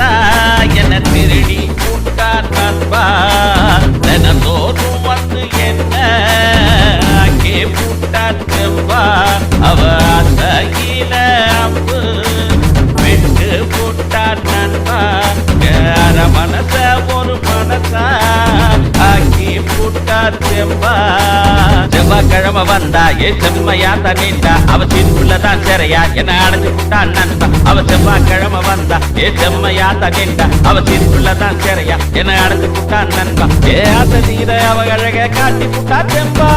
மனசா என திருடி கூட்டான் நண்பா தினந்தோறும் வந்து என்ன அங்கே கூட்டான் செம்பா அவ அசகில அம்பு விட்டு போட்டான் நண்பா யார மனச ஒரு மனசா ஆக்கி போட்டான் செம்பா செவ்வாய்க்கிழமை வந்தா செம்மையா தண்ணிட்டா அவ சீட்டுக்குள்ளதான் சிறையா என்ன அடைஞ்சு போட்டான் நண்பா அவ செவ்வாய்க்கிழமை வந்தா செம்மையா தண்ணிட்டா அவ சீட்டுக்குள்ளதான் சிறையா என்ன அடைஞ்சு போட்டான் நண்பா ஆசை தீர அவ அழக காட்டி போட்டா செம்பா